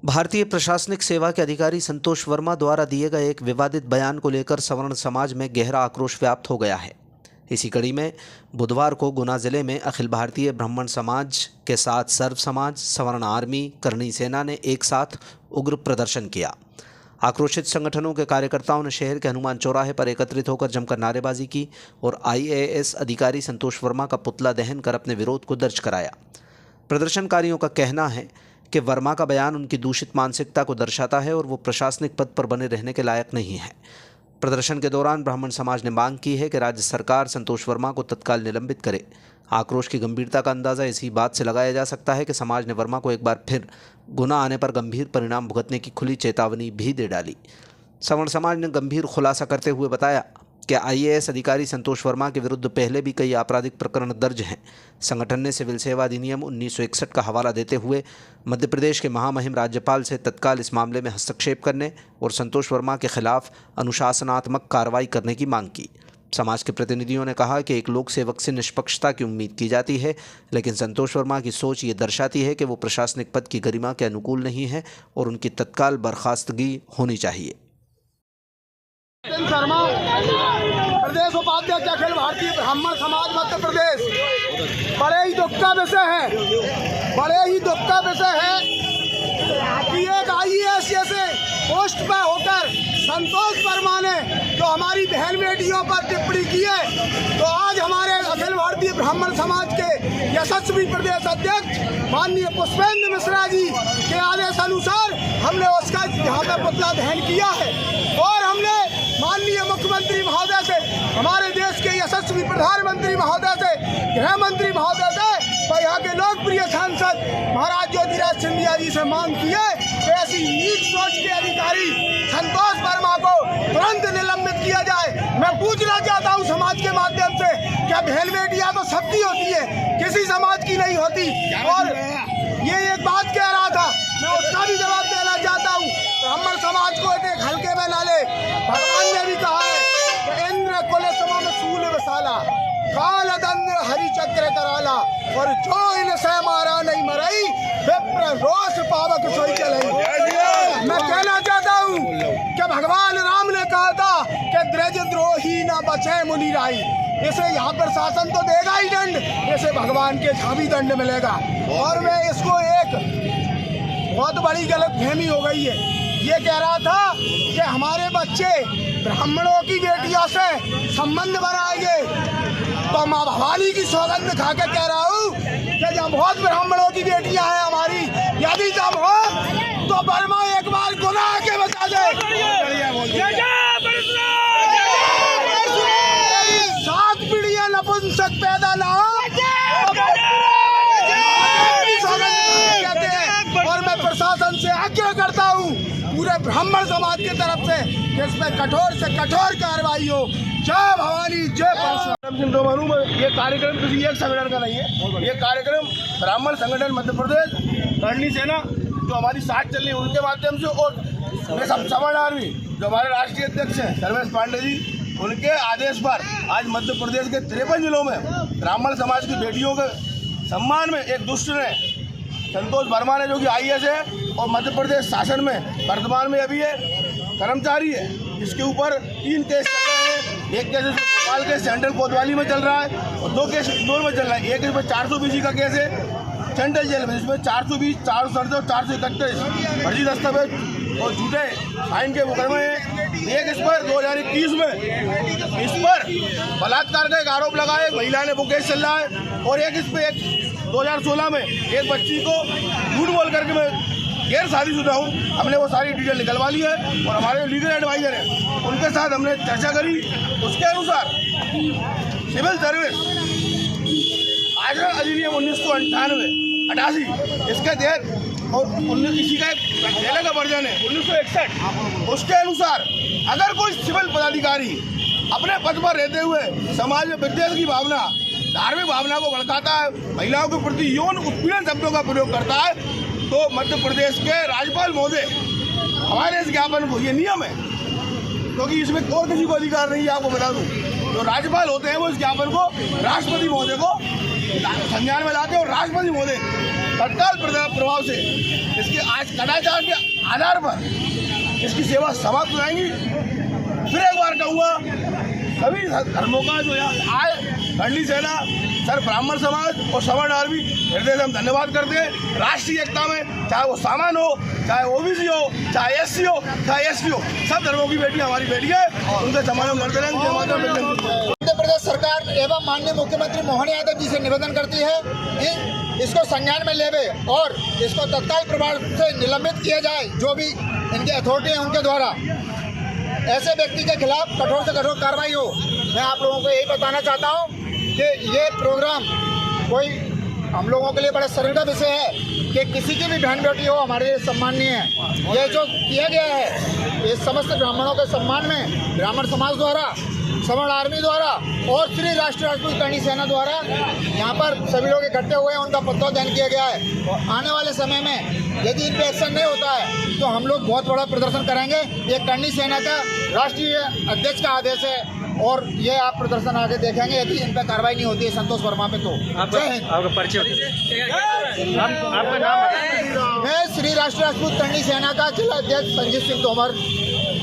भारतीय प्रशासनिक सेवा के अधिकारी संतोष वर्मा द्वारा दिए गए एक विवादित बयान को लेकर सवर्ण समाज में गहरा आक्रोश व्याप्त हो गया है। इसी कड़ी में बुधवार को गुना जिले में अखिल भारतीय ब्राह्मण समाज के साथ सर्व समाज, सवर्ण आर्मी, करणी सेना ने एक साथ उग्र प्रदर्शन किया। आक्रोशित संगठनों के कार्यकर्ताओं ने शहर के हनुमान चौराहे पर एकत्रित होकर जमकर नारेबाजी की और IAS अधिकारी संतोष वर्मा का पुतला दहन कर अपने विरोध को दर्ज कराया। प्रदर्शनकारियों का कहना है कि वर्मा का बयान उनकी दूषित मानसिकता को दर्शाता है और वो प्रशासनिक पद पर बने रहने के लायक नहीं है। प्रदर्शन के दौरान ब्राह्मण समाज ने मांग की है कि राज्य सरकार संतोष वर्मा को तत्काल निलंबित करे। आक्रोश की गंभीरता का अंदाज़ा इसी बात से लगाया जा सकता है कि समाज ने वर्मा को एक बार फिर गुनाह आने पर गंभीर परिणाम भुगतने की खुली चेतावनी भी दे डाली। सवर्ण समाज ने गंभीर खुलासा करते हुए बताया कि IAS अधिकारी संतोष वर्मा के विरुद्ध पहले भी कई आपराधिक प्रकरण दर्ज हैं। संगठन ने सिविल सेवा अधिनियम 1961 का हवाला देते हुए मध्य प्रदेश के महामहिम राज्यपाल से तत्काल इस मामले में हस्तक्षेप करने और संतोष वर्मा के खिलाफ अनुशासनात्मक कार्रवाई करने की मांग की। समाज के प्रतिनिधियों ने कहा कि एक लोक सेवक से निष्पक्षता की उम्मीद की जाती है, लेकिन संतोष वर्मा की सोच ये दर्शाती है कि वो प्रशासनिक पद की गरिमा के अनुकूल नहीं है और उनकी तत्काल बर्खास्तगी होनी चाहिए। शर्मा, प्रदेश उपाध्यक्ष अखिल भारतीय ब्राह्मण समाज मध्य प्रदेश। बड़े ही दुख का विषय है कि एक IAS जैसे पोस्ट पर होकर संतोष वर्मा ने जो हमारी बहन बेटियों पर टिप्पणी की है, तो आज हमारे अखिल भारतीय ब्राह्मण समाज के यशस्वी प्रदेश अध्यक्ष माननीय पुष्पेंद्र मिश्रा जी के आदेश अनुसार हमने उसका यहाँ पर पुतला दहन किया है और हमने माननीय मुख्यमंत्री महोदय से, हमारे देश के यशस्वी प्रधानमंत्री महोदय से, गृह मंत्री महोदय से और यहाँ के लोकप्रिय सांसद महाराज ज्योतिराज सिंधिया जी से मांग की है कि ऐसी नीच सोच के अधिकारी संतोष वर्मा को तुरंत निलंबित किया जाए। मैं पूछना चाहता हूँ समाज के माध्यम से, क्या बहन बेटियाँ तो सबकी होती है, किसी समाज की नहीं होती? और ये एक बात कह रहा था, मैं उसका भी जवाब देना चाहता हूँ। ब्राह्मण समाज को एक हल्के में ना ले। भगवान ने भी कहा है कि इंद्र कुल सम सूल विशाला, काल दंड हरि चक्र कराला, और जो इनसे मारा नहीं मरई, विप्र रोष पावक सोई चलई। मैं कहना चाहता हूँ कि भगवान राम ने कहा था कि द्रज द्रोही न बचे मुनि राई। इसे यहाँ पर शासन तो देगा ही दंड, इसे भगवान के यहाँ भी दंड मिलेगा। और मैं इसको एक बहुत बड़ी गलतफहमी हो गई है, ये कह रहा था कि हमारे बच्चे ब्राह्मणों की बेटियों से संबंध बनाएंगे, तो माँ भवानी की सौगंध खा के कह रहा हूँ कि जब बहुत ब्राह्मणों की बेटियां हैं हमारी, यदि जब हो तो वर्मा एक बार गुनाह के बता दे। 7 पीढ़ियां नपुंसक पैदा ना हो, कहते हैं। और मैं प्रशासन से आग्रह करता हूँ पूरे ब्राह्मण समाज की तरफ से कि इसमें कठोर से कठोर कार्रवाई हो। जय भवानी, जय परशुराम। ये कार्यक्रम किसी एक संगठन का नहीं है, ये कार्यक्रम ब्राह्मण संगठन मध्य प्रदेश, करणी सेना जो हमारी साथ चल रही है उनके माध्यम से, और सब सवर्ण आर्मी जो हमारे राष्ट्रीय अध्यक्ष हैं सर्वेश पांडे जी, उनके आदेश पर आज मध्य प्रदेश के 53 जिलों में ब्राह्मण समाज की बेटियों के सम्मान में एक दुष्ट ने, संतोष वर्मा ने, जो कि IAS है और मध्य प्रदेश शासन में वर्तमान में अभी है कर्मचारी है, इसके ऊपर 3 केस चल रहे हैं। एक केस भोपाल के सेंट्रल कोतवाली में चल रहा है और 2 केस इंदौर में चल रहा है। एक इसमें 420 का केस है सेंट्रल जेल में, जिसमें 420, 437 और 431 फर्जी दस्तावेज और झूठे फाइन के मुकदमे हैं। एक इस पर 2021 में इस पर बलात्कार का एक आरोप लगा है, महिला ने वो केस चल रहा है। और एक इस पर 2016 में एक बच्ची को झूठ बोल करके मैं गैर शादीशुदा हूँ, हमने वो सारी डिटेल निकलवा ली है और हमारे लीगल एडवाइजर हैं उनके साथ हमने चर्चा करी। उसके अनुसार सिविल सर्विस आचरण अधिनियम 1988 इसके तहत और इसी का पहले का वर्जन है 1961, उसके अनुसार अगर कोई सिविल पदाधिकारी अपने पद पर रहते हुए समाज में विद्वेष की भावना, धार्मिक भावना को भड़काता है, महिलाओं के प्रति यौन उत्पीड़न शब्दों का प्रयोग करता है, तो मध्य प्रदेश के राज्यपाल महोदय हमारे इस ज्ञापन को, ये नियम है क्योंकि इसमें और किसी को अधिकार नहीं है, आपको बता दूं, जो राज्यपाल होते हैं वो इस ज्ञापन को राष्ट्रपति महोदय को संज्ञान में लाते और राष्ट्रपति महोदय तत्काल प्रभाव से इसके आज कदाचार के आधार पर इसकी सेवा समाप्त हो जाएंगी। फिर एक बार कहूँगा सभी धर्मों का जो यहाँ आए ठंडी सेना सर ब्राह्मण समाज और सवर्ण आर्मी हृदय से हम धन्यवाद करते हैं। राष्ट्रीय एकता में चाहे वो सामान हो, चाहे ओबीसी हो, चाहे एससी हो, चाहे एसटी हो, सब धर्मों की बेटी हमारी बेटी है और उनके सम्मान में लड़ते रहेंगे। मध्य प्रदेश सरकार एवं माननीय मुख्यमंत्री मोहन यादव जी से निवेदन करती है कि इसको संज्ञान में लेवे और इसको तत्काल प्रभाव से निलंबित किया जाए। जो भी इनकी अथॉरिटी है उनके द्वारा ऐसे व्यक्ति के खिलाफ कठोर से कठोर कार्रवाई हो। मैं आप लोगों को यही बताना चाहता हूँ कि ये प्रोग्राम कोई हम लोगों के लिए बड़ा शर्म का विषय है कि किसी की भी बहन बेटी हो हमारे लिए सम्माननीय है। ये जो किया गया है इस समस्त ब्राह्मणों के सम्मान में ब्राह्मण समाज द्वारा, सवर्ण आर्मी द्वारा और श्री राष्ट्रीय राजपूत करणी सेना द्वारा यहाँ पर सभी लोग इकट्ठे हुए हैं, उनका पत्तादान किया गया है। और आने वाले समय में यदि इन पर एक्शन नहीं होता है तो हम लोग बहुत बड़ा प्रदर्शन करेंगे। ये करणी सेना का राष्ट्रीय अध्यक्ष का आदेश है और ये आप प्रदर्शन आगे देखेंगे यदि इन पर कार्रवाई नहीं होती है संतोष वर्मा पे तो। जय हिंद। आपका परिचय आपका नाम? मैं श्री राष्ट्रीय राजपूत करणी सेना का जिला अध्यक्ष संजीव सिंह तोमर।